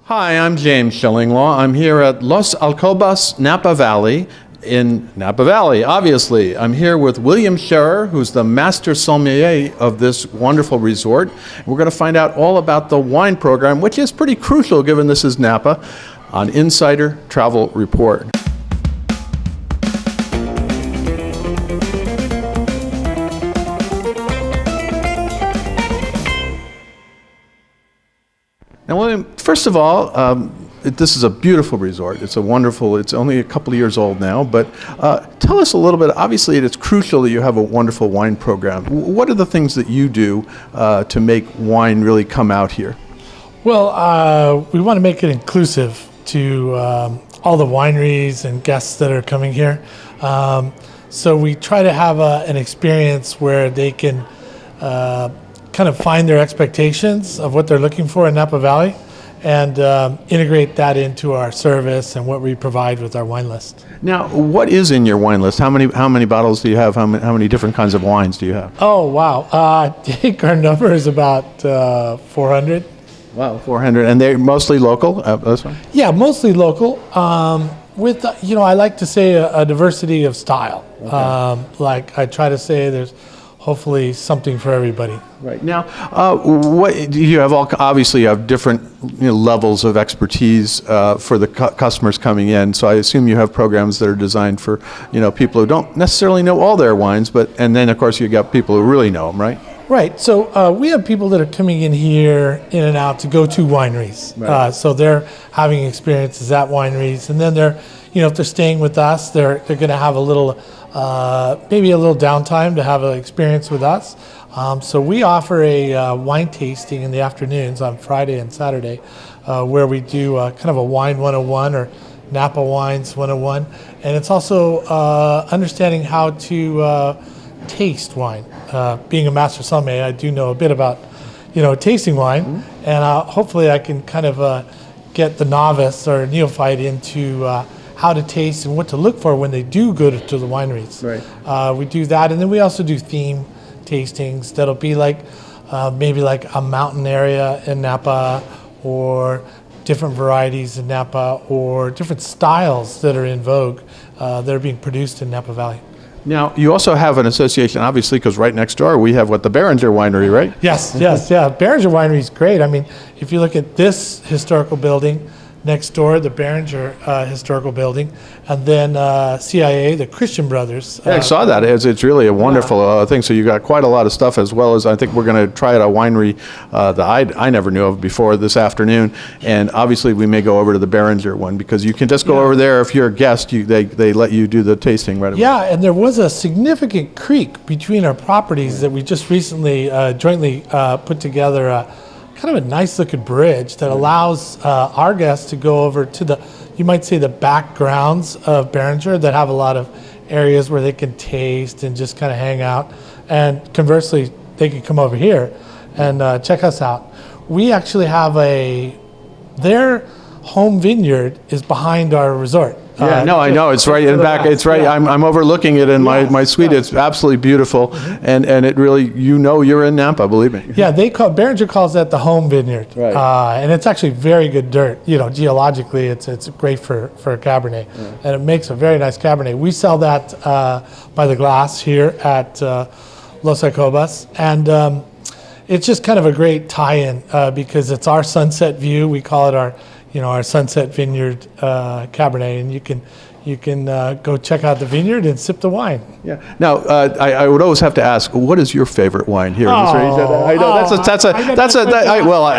Hi, I'm James Shillinglaw. I'm here at Los Alcobas Napa Valley in Napa Valley, obviously. I'm here with William Scherer, who's the master sommelier of this wonderful resort. We're going to find out all about the wine program, which is pretty crucial given this is Napa, on Insider Travel Report. Now, William, first of all, this is a beautiful resort. It's only a couple of years old now, but tell us a little bit. Obviously, it's crucial that you have a wonderful wine program. What are the things that you do to make wine really come out here? Well, we want to make it inclusive to all the wineries and guests that are coming here. So we try to have an experience where they can kind of find their expectations of what they're looking for in Napa Valley and integrate that into our service and what we provide with our wine list. Now, what is in your wine list? How many bottles do you have? How many different kinds of wines do you have? Oh, wow. I think our number is about 400. Wow, 400. And they're mostly local? This one? Yeah, mostly local. With, I like to say a diversity of style. Okay. Like I try to say there's hopefully something for everybody. Right. Now, what do you have? Obviously, you have different levels of expertise for the customers coming in. So I assume you have programs that are designed for people who don't necessarily know all their wines, and then of course you got people who really know them, right? Right. So we have people that are coming in here in and out to go to wineries. Right. So they're having experiences at wineries, and then they're, if they're staying with us, they're going to have a little, maybe a little downtime to have an experience with us. So we offer a wine tasting in the afternoons on Friday and Saturday, where we do kind of a wine 101 or Napa Wines 101, and it's also understanding how to taste wine. Being a master sommelier, I do know a bit about, tasting wine, mm-hmm. and hopefully I can kind of get the novice or neophyte into how to taste and what to look for when they do go to the wineries. Right. We do that, and then we also do theme tastings that'll be like maybe like a mountain area in Napa, or different varieties in Napa, or different styles that are in vogue that are being produced in Napa Valley. Now, you also have an association, obviously, because right next door we have the Beringer Winery, right? Yes. Beringer Winery is great. I mean, if you look at this historical building next door, the Beringer Historical Building, and then CIA, the Christian Brothers. Yeah, I saw that. It's really a wonderful thing. So you got quite a lot of stuff, as well as I think we're going to try at a winery that I never knew of before this afternoon. And obviously we may go over to the Beringer one, because you can just go over there if you're a guest. They let you do the tasting right away. Yeah, and there was a significant creek between our properties that we just recently jointly put together kind of a nice looking bridge that allows our guests to go over to you might say the backgrounds of Beringer that have a lot of areas where they can taste and just kind of hang out. And conversely, they can come over here and check us out. We actually have their home vineyard is behind our resort. Yeah, I know. It's right in the back. It's right. Yeah. I'm overlooking it in my suite. Yeah. It's absolutely beautiful, mm-hmm. and it really, you're in Napa, believe me. Yeah, Beringer calls that the home vineyard, right? And it's actually very good dirt. Geologically, it's great for Cabernet, and it makes a very nice Cabernet. We sell that by the glass here at Los Alcobas, and it's just kind of a great tie-in because it's our sunset view. We call it our Sunset Vineyard Cabernet, and you can go check out the vineyard and sip the wine. Yeah. Now, I would always have to ask, what is your favorite wine here? I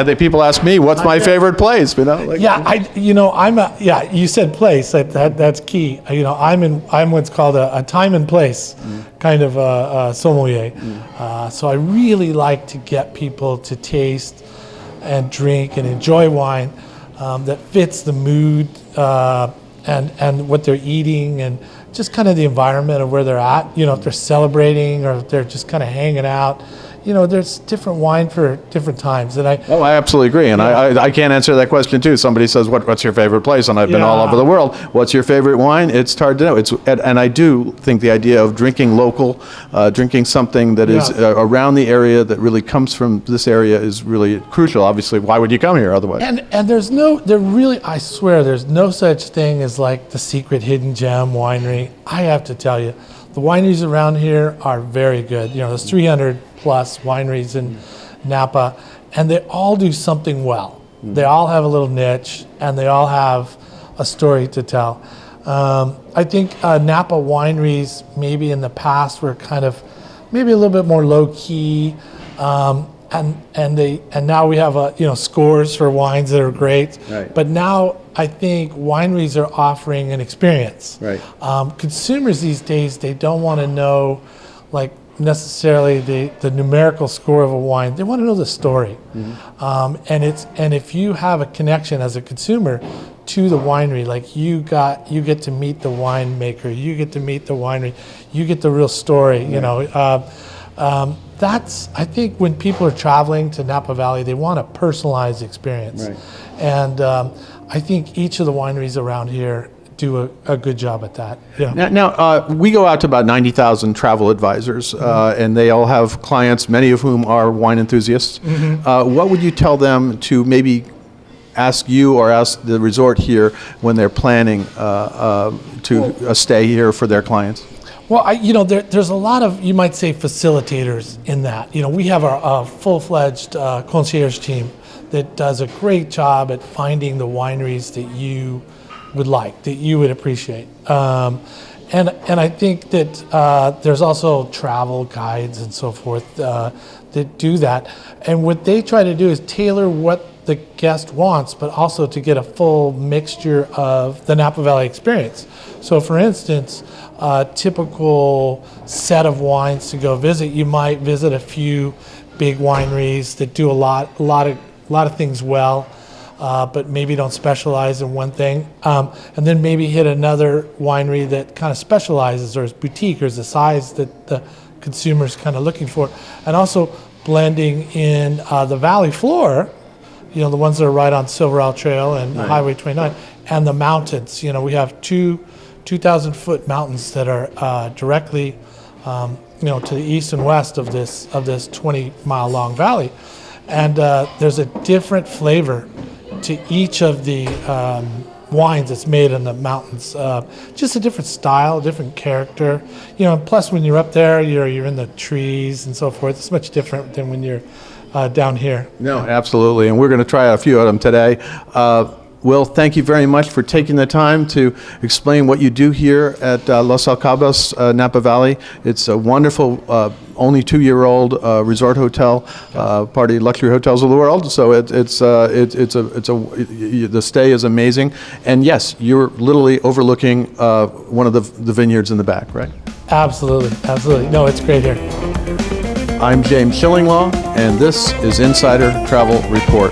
know people ask me, what's my favorite place? You said place. That's key. I'm what's called a time and place kind of a sommelier. So I really like to get people to taste and drink and enjoy wine that fits the mood and what they're eating, and just kind of the environment of where they're at. If they're celebrating or if they're just kind of hanging out, there's different wine for different times. And Oh, I absolutely agree, and I can't answer that question too. Somebody says, "What's your favorite place?" And I've been all over the world. What's your favorite wine? It's hard to know. And I do think the idea of drinking local, drinking something that is around the area that really comes from this area is really crucial. Obviously, why would you come here otherwise? And I swear, there's no such thing as like the secret hidden gem winery. I have to tell you, the wineries around here are very good. There's 300 plus wineries in Napa, and they all do something well. They all have a little niche, and they all have a story to tell. I think Napa wineries maybe in the past were kind of maybe a little bit more low key, and now we have scores for wines that are great. Right. But now I think wineries are offering an experience. Right. Consumers these days, they don't want to know like necessarily the numerical score of a wine. They want to know the story. And if you have a connection as a consumer to the winery, like you get to meet the winemaker, you get to meet the winery, you get the real story. That's, I think, when people are traveling to Napa Valley, they want a personalized experience. Right. And I think each of the wineries around here do a good job at that. Yeah. Now we go out to about 90,000 travel advisors, and they all have clients, many of whom are wine enthusiasts. What would you tell them to maybe ask you or ask the resort here when they're planning to stay here for their clients? Well, there's a lot of, you might say, facilitators in that. We have our full-fledged concierge team that does a great job at finding the wineries that you would like, that you would appreciate. And I think that there's also travel guides and so forth that do that. And what they try to do is tailor what the guest wants, but also to get a full mixture of the Napa Valley experience. So for instance, a typical set of wines to go visit, you might visit a few big wineries that do a lot of things well, but maybe don't specialize in one thing. And then maybe hit another winery that kind of specializes or is boutique or is the size that the consumer's kind of looking for. And also blending in the valley floor, the ones that are right on Silver Isle Trail and Highway 29, and the mountains. We have 2,000 foot mountains that are directly, to the east and west of this 20-mile long valley. And there's a different flavor to each of the wines that's made in the mountains. Just a different style, different character. And plus when you're up there, you're in the trees and so forth. It's much different than when you're down here. No, absolutely. And we're going to try a few of them today. Will, thank you very much for taking the time to explain what you do here at Los Alcobas, Napa Valley. It's a wonderful, only 2-year-old resort hotel, part of the luxury hotels of the world. So the stay is amazing. And yes, you're literally overlooking one of the vineyards in the back, right? Absolutely. No, it's great here. I'm James Shillinglaw, and this is Insider Travel Report.